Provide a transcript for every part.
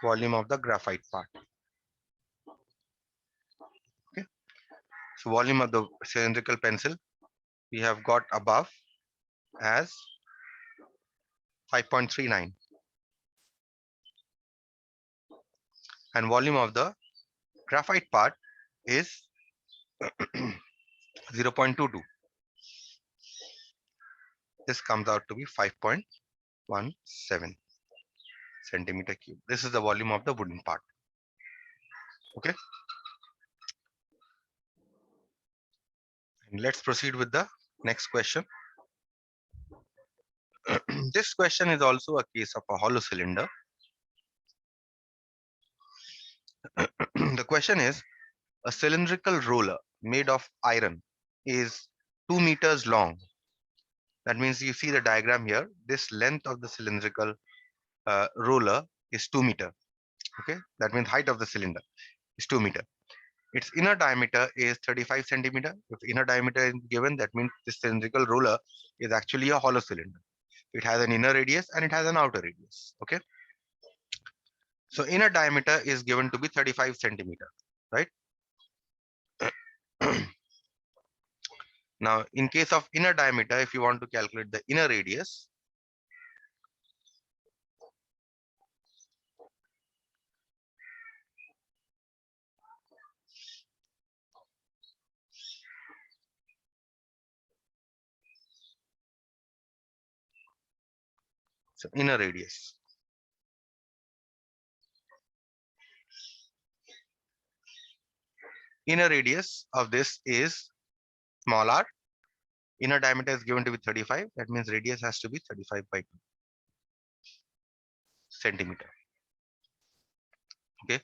volume of the graphite part. Okay. So volume of the cylindrical pencil we have got above as 5.39, and volume of the graphite part is 0.22. This comes out to be 5.17 centimeter cube. This is the volume of the wooden part. Okay. And let's proceed with the next question. This question is also a case of a hollow cylinder. The question is, a cylindrical roller made of iron is 2 meters long. That means you see the diagram here. This length of the cylindrical roller is 2 meter. Okay, that means height of the cylinder is 2 meter. Its inner diameter is 35 centimeter. If inner diameter is given, that means this cylindrical roller is actually a hollow cylinder. It has an inner radius and it has an outer radius. Okay. So inner diameter is given to be 35 centimeter, right? Now, in case of inner diameter, if you want to calculate the inner radius, so inner radius. Inner radius of this is small r. Inner diameter is given to be 35. That means radius has to be 35 by 2 centimeter. Okay.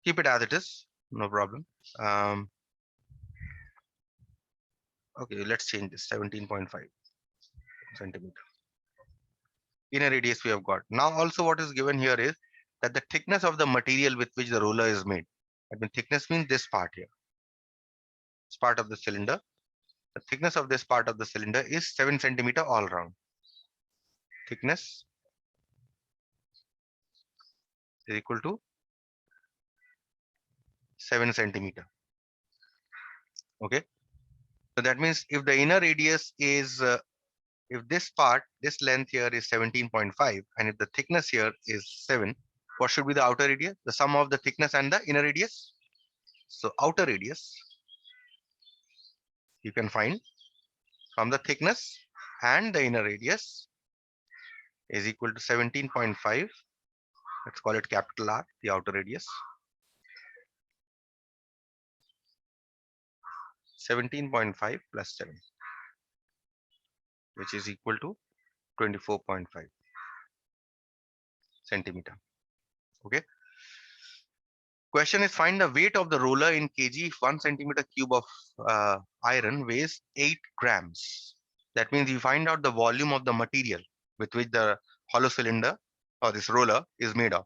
Keep it as it is. No problem. Okay, let's change this 17.5 centimeter. Inner radius we have got. Now also what is given here is that the thickness of the material with which the roller is made. I mean, thickness means this part here. This part of the cylinder. The thickness of this part of the cylinder is 7 centimeter all round. Thickness is equal to 7 centimeter. Okay. So that means if the inner radius is, if this part, this length here is 17.5, and if the thickness here is 7, what should be the outer radius? The sum of the thickness and the inner radius. So outer radius you can find from the thickness and the inner radius is equal to 17.5. Let's call it capital R, the outer radius. 17.5 plus 7, which is equal to 24.5 centimeter. Okay. Question is, find the weight of the roller in kg if 1 centimeter cube of iron weighs 8 grams. That means you find out the volume of the material with which the hollow cylinder or this roller is made of.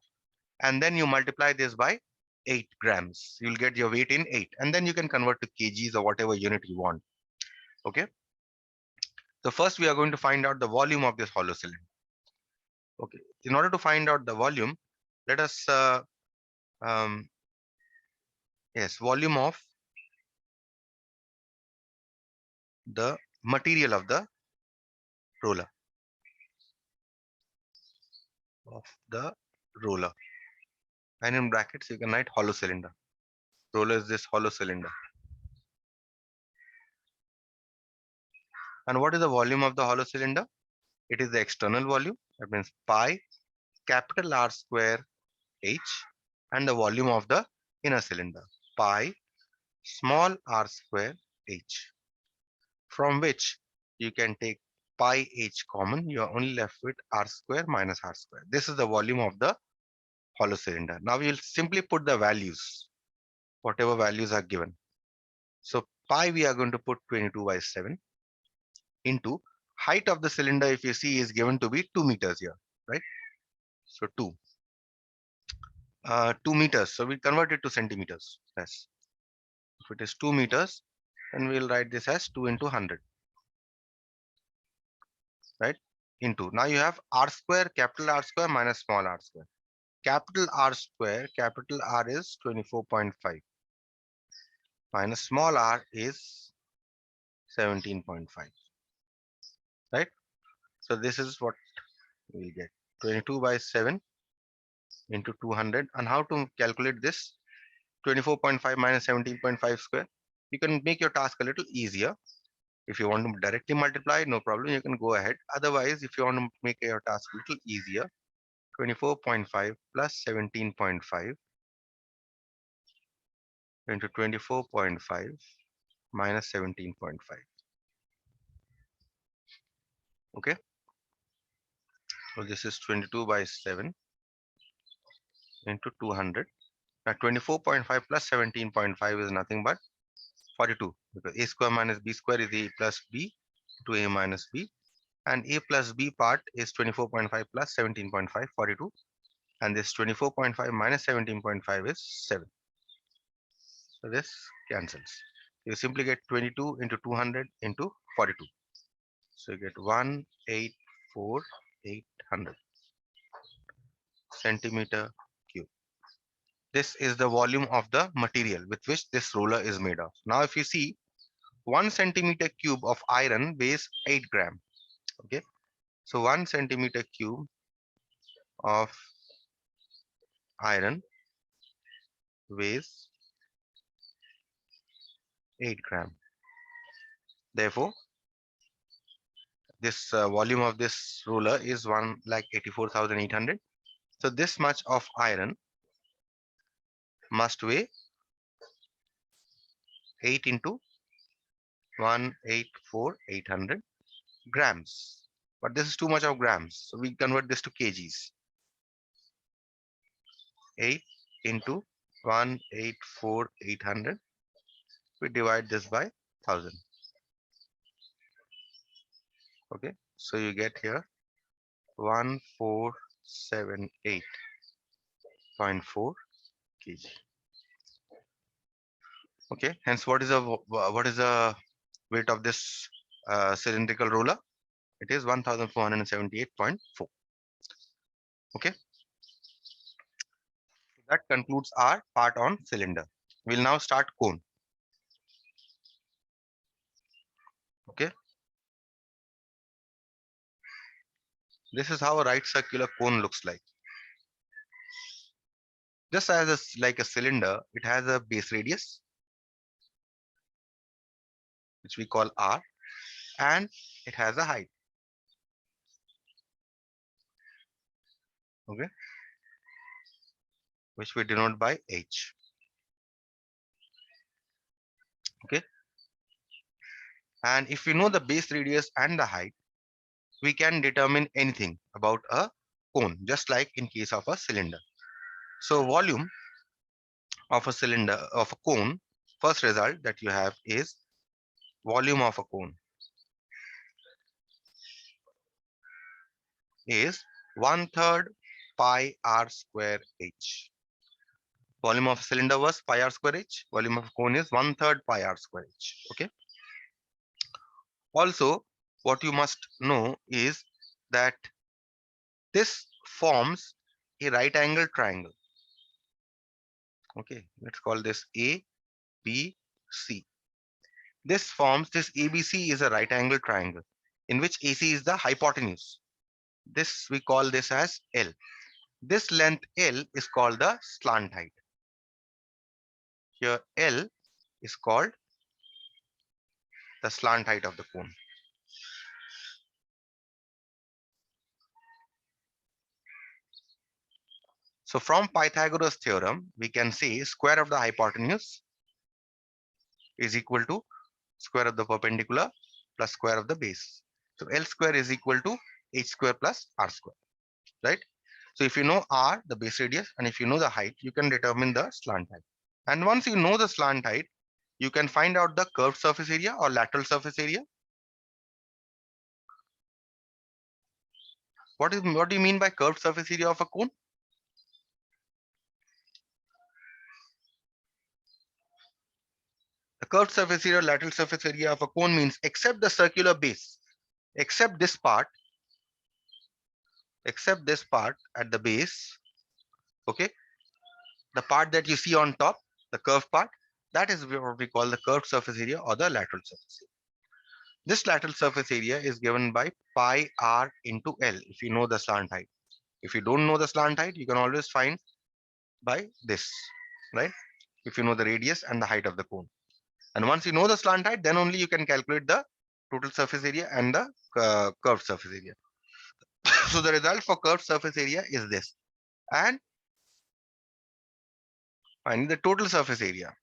And then you multiply this by 8 grams. You'll get your weight in 8. And then you can convert to kgs or whatever unit you want. Okay. So first we are going to find out the volume of this hollow cylinder. Okay. In order to find out the volume, let us volume of the material of the roller. And in brackets you can write hollow cylinder. Roller is this hollow cylinder. And what is the volume of the hollow cylinder? It is the external volume. That means pi capital R square H, and the volume of the inner cylinder, pi small r square H, from which you can take pi H common. You are only left with R square minus R square. This is the volume of the hollow cylinder. Now we will simply put the values, whatever values are given. So pi we are going to put 22 by 7 into height of the cylinder, if you see, is given to be 2 meters here, right? So 2 meters. So we convert it to centimeters. Yes. If it is 2 meters, then we'll write this as 2 into 100, right? Into, now you have R square, capital R square minus small r square. capital R square, capital R is 24.5 minus small r is 17.5, right? So this is what we'll get. 22 by 7 into 200. And how to calculate this? 24.5 minus 17.5 square. You can make your task a little easier. If you want to directly multiply, no problem, you can go ahead. Otherwise, if you want to make your task a little easier, 24.5 plus 17.5 into 24.5 minus 17.5. Okay, so this is 22 by 7 into 200. Now 24.5 plus 17.5 is nothing but 42, because a square minus b square is a plus b to a minus b, and a plus b part is 24.5 plus 17.5, 42, and this 24.5 minus 17.5 is 7. So this cancels. You simply get 22 into 200 into 42. So you get 184,800 centimeter cube. This is the volume of the material with which this roller is made of. Now if you see, 1 centimeter cube of iron weighs 8 gram. Okay, so 1 centimeter cube of iron weighs 8 gram. Therefore, this volume of this roller is 1,84,800. So this much of iron must weigh 8 into 184,800 grams. But this is too much of grams, so we convert this to kgs. 8 into 184,800. We divide this by 1000. Okay, so you get here 1478.4 kg. Okay, hence what is the weight of this cylindrical roller? It is 1478.4. Okay, that concludes our part on cylinder. We'll now start cone. Okay, this is how a right circular cone looks like. Just as like a cylinder, it has a base radius, which we call r, and it has a height. Okay, which we denote by h. Okay, and if we know the base radius and the height, we can determine anything about a cone, just like in case of a cylinder. So volume of a cylinder, of a cone, first result that you have is volume of a cone is 1/3 pi r square h. Volume of a cylinder was pi r square h. Volume of a cone is 1/3 pi r square h. Okay. Also, what you must know is that this forms a right angle triangle. Okay, let's call this A, B, C. This ABC is a right angle triangle in which AC is the hypotenuse. This we call this as L. This length L is called the slant height. Here L is called the slant height of the cone. So from Pythagoras theorem, we can say square of the hypotenuse is equal to square of the perpendicular plus square of the base. So L square is equal to h square plus r square, right? So if you know r, the base radius, and if you know the height, you can determine the slant height. And once you know the slant height, you can find out the curved surface area or lateral surface area. What do you mean by curved surface area of a cone? The curved surface area, lateral surface area of a cone means except the circular base, except this part at the base, Okay, the part that you see on top, the curved part, that is what we call the curved surface area or the lateral surface area. This lateral surface area is given by pi r into L if you know the slant height. If you don't know the slant height, you can always find by this, right? If you know the radius and the height of the cone. And once you know the slant height, then only you can calculate the total surface area and the curved surface area. So the result for curved surface area is this. And finally, the total surface area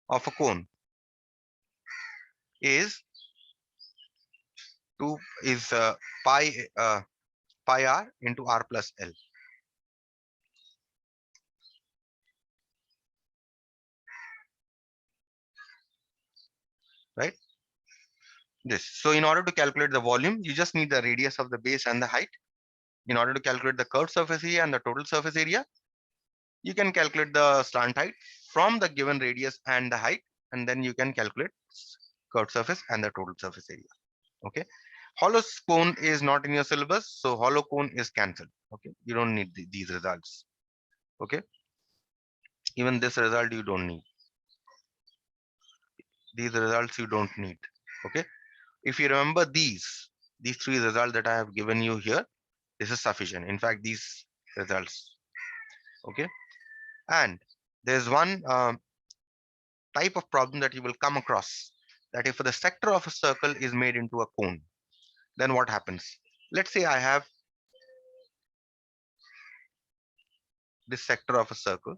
of a cone is 2 is pi pi r into r plus L, right? This. So in order to calculate the volume, you just need the radius of the base and the height. In order to calculate the curved surface area and the total surface area, you can calculate the slant height from the given radius and the height, and then you can calculate curved surface and the total surface area. Okay. Hollow cone is not in your syllabus, so hollow cone is cancelled. Okay, you don't need these results. Okay, even this result you don't need. These results you don't need. Okay, if you remember these three results that I have given you here, this is sufficient. In fact, these results. Okay, and there's one type of problem that you will come across, that if the sector of a circle is made into a cone, then what happens? Let's say I have this sector of a circle.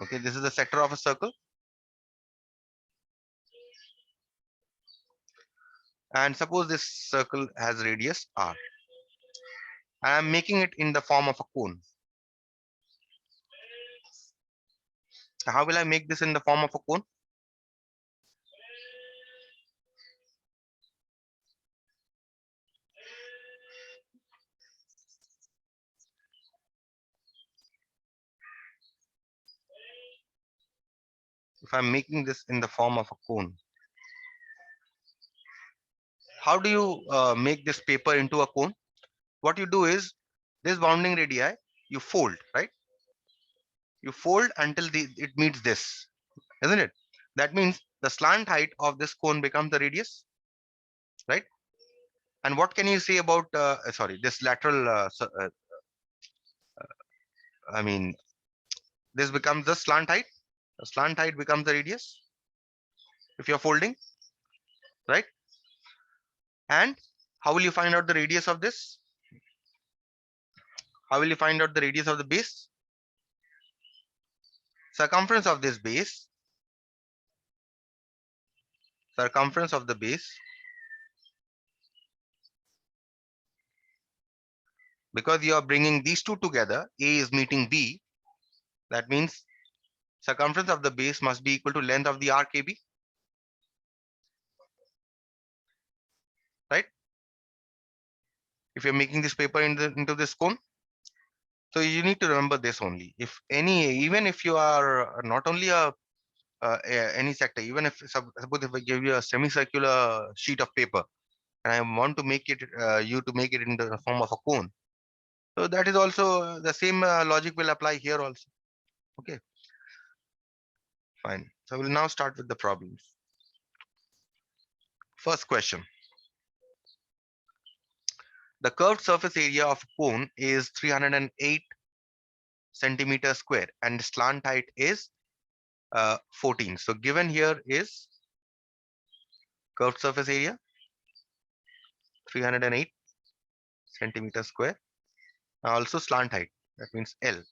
Okay, this is the sector of a circle, and suppose this circle has radius r. I am making it in the form of a cone. How will I make this in the form of a cone? If I'm making this in the form of a cone, how do you make this paper into a cone? What you do is, this bounding radii, you fold, right? You fold until it meets this, isn't it? That means the slant height of this cone becomes the radius, right? And what can you say about, sorry, this lateral, I mean, this becomes the slant height. The slant height becomes the radius if you're folding, right? And how will you find out the radius of this? How will you find out the radius of the base? Circumference of this base, circumference of the base, because you are bringing these two together, A is meeting B, that means circumference of the base must be equal to length of the RKB, right? If you're making this paper into this cone. So you need to remember this only. If any, even if you are not only any sector, even if suppose if I give you a semicircular sheet of paper and I want to make it you to make it in the form of a cone, so that is also the same logic will apply here also. Okay, fine. So we'll now start with the problems. First question. The curved surface area of a cone is 308 centimeters square and slant height is 14. So given here is curved surface area 308 centimeters square. Also slant height, that means L,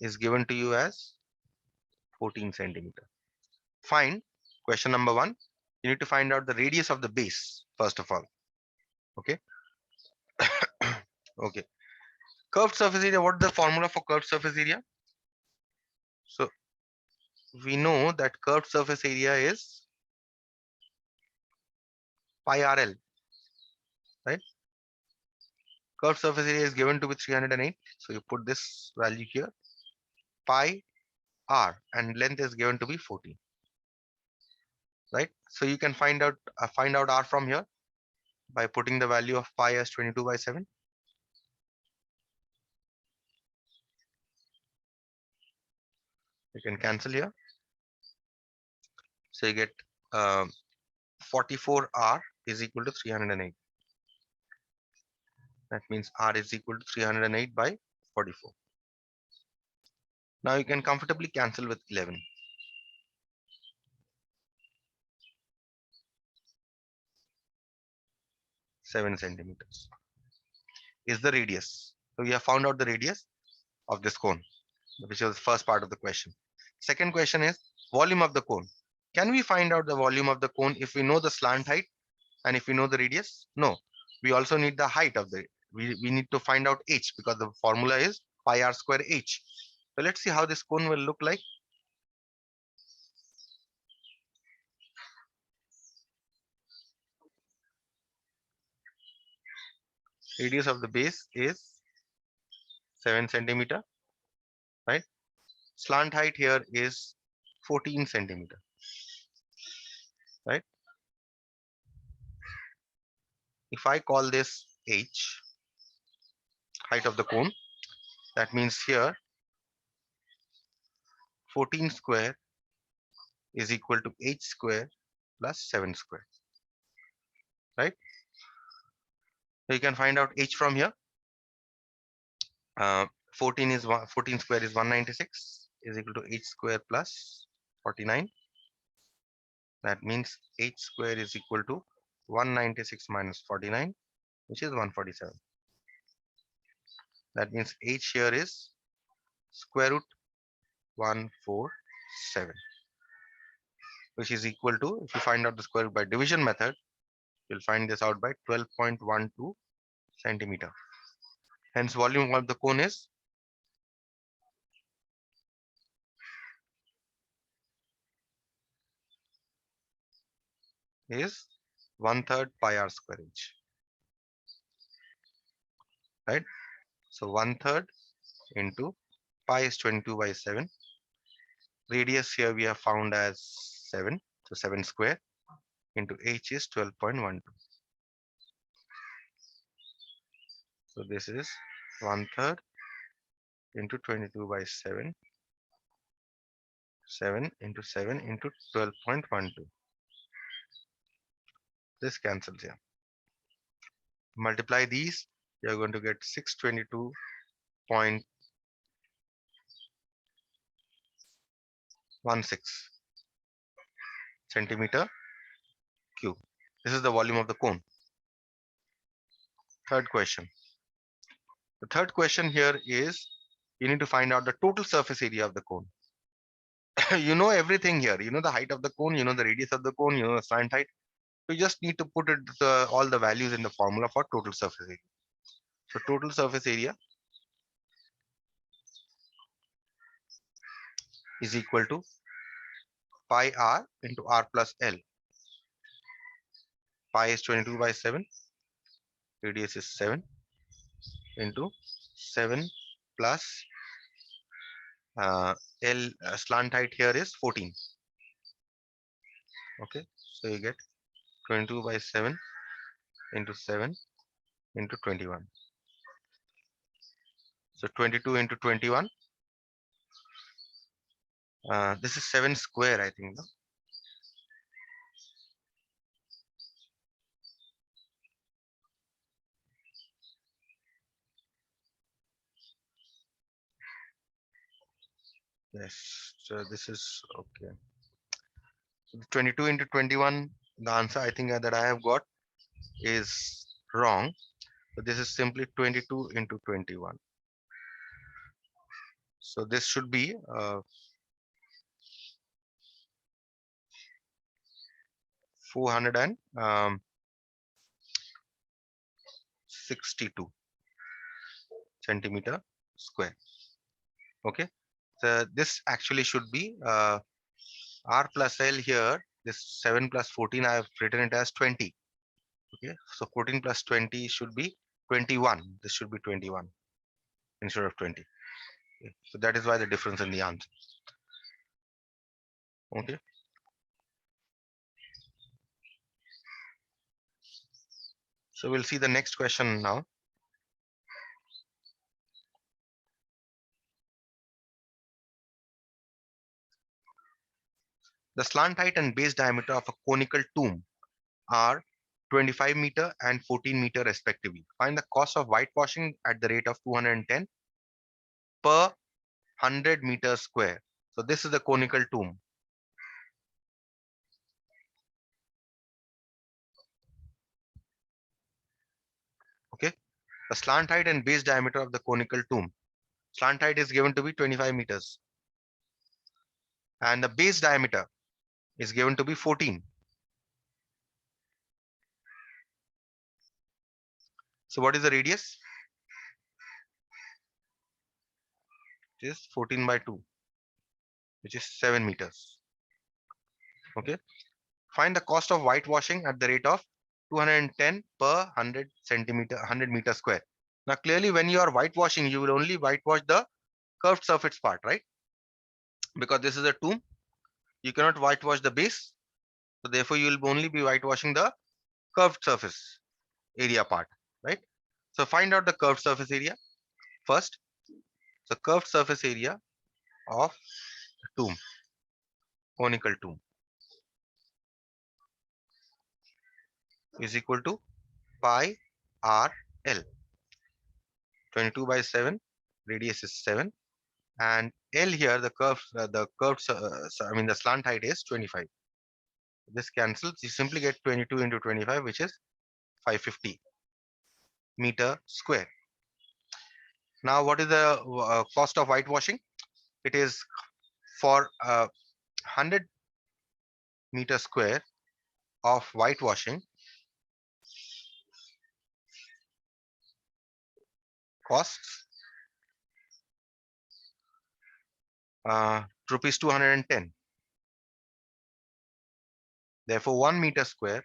is given to you as 14 centimeter. Find, question number 1, you need to find out the radius of the base first of all. Okay. Okay. Curved surface area, what is the formula for curved surface area? So we know that curved surface area is pi RL, right? Curved surface area is given to be 308. So you put this value here, pi r, and length is given to be 14. Right? So you can find out r from here by putting the value of pi as 22 by 7. You can cancel here. So you get 44r is equal to 308. That means r is equal to 308 by 44. Now you can comfortably cancel with 11. 7 centimeters is the radius. So we have found out the radius of this cone, which was the first part of the question. Second question is volume of the cone. Can we find out the volume of the cone if we know the slant height and if we know the radius? No. We also need the height of the, we need to find out h, because the formula is pi r square h. So let's see how this cone will look like. Radius of the base is 7 centimeter, right? Slant height here is 14 centimeter, right? If I call this h, height of the cone, that means here 14 square is equal to h square plus 7 square, right? So you can find out h from here. 14 square is 196 is equal to h square plus 49. That means h square is equal to 196 minus 49, which is 147. That means h here is square root 147, which is equal to, if you find out the square root by division method, you'll find this out by 12.12 centimeter. Hence volume of the cone is 1/3 pi r square h, right? So 1/3 into pi is 22 by 7. Radius here we have found as 7, so 7 square into h is 12.12. So this is 1/3 into 22 by 7, 7 into 7 into 12.12. This cancels here. Multiply these, you are going to get 622.16 centimeter cube. This is the volume of the cone. Third question. The third question here is you need to find out the total surface area of the cone. You know everything here. You know the height of the cone, you know the radius of the cone, you know the slant height. You just need to put it all the values in the formula for total surface area. So total surface area is equal to pi r into r plus L. Pi is 22 by 7. Radius is 7 into 7 plus L, slant height here is 14. Okay, so you get 22 by 7 into 7 into 21. So 22 into 21. This is 7 square, I think. No? Yes, so this is okay. So 22 into 21, the answer I think that I have got is wrong. So this is simply 22 into 21. So this should be 462 centimeter square. Okay, so this actually should be r plus L here. This 7 plus 14, I have written it as 20. Okay, so 14 plus 20 should be 21. This should be 21 instead of 20. Okay. So that is why the difference in the answer. Okay. So we'll see the next question now. The slant height and base diameter of a conical tomb are 25 meter and 14 meter respectively. Find the cost of whitewashing at the rate of 210 per 100 meters square. So this is the conical tomb. Okay. The slant height and base diameter of the conical tomb. Slant height is given to be 25 meters. And the base diameter is given to be 14. So what is the radius? It is 14 by 2, which is 7 meters. Okay. Find the cost of whitewashing at the rate of 210 per 100 centimeter, 100 meter square. Now, clearly, when you are whitewashing, you will only whitewash the curved surface part, right? Because this is a tomb, you cannot whitewash the base. So therefore, you will only be whitewashing the curved surface area part, right? So find out the curved surface area first. So curved surface area of tomb, conical tomb, is equal to pi r l. 22 by 7, radius is 7, and L here, the slant height is 25. This cancels. You simply get 22 into 25, which is 550 meter square. Now, what is the cost of whitewashing? It is for 100 meter square of whitewashing costs rupees 210. Therefore, 1 meter square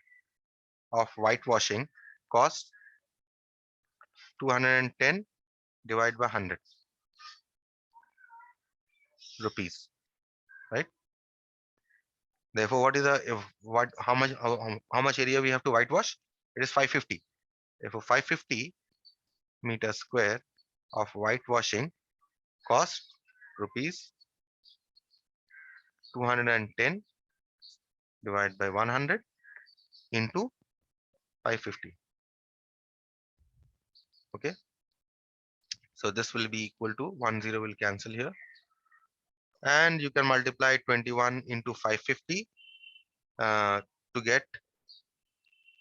of whitewashing costs 210 divided by 100 rupees, right? Therefore, what is the how much area we have to whitewash? It is 550. Therefore, 550 meter square of whitewashing cost rupees 210 divided by 100 into 550. Okay. So this will be equal to 10 will cancel here. And you can multiply 21 into 550 to get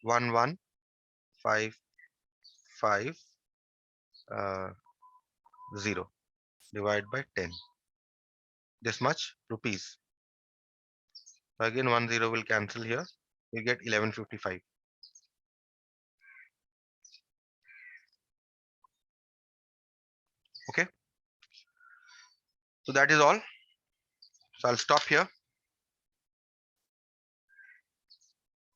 1155 0 divided by 10. This much rupees. Again, 10 will cancel here. You get 1155. Okay. So that is all. So I'll stop here.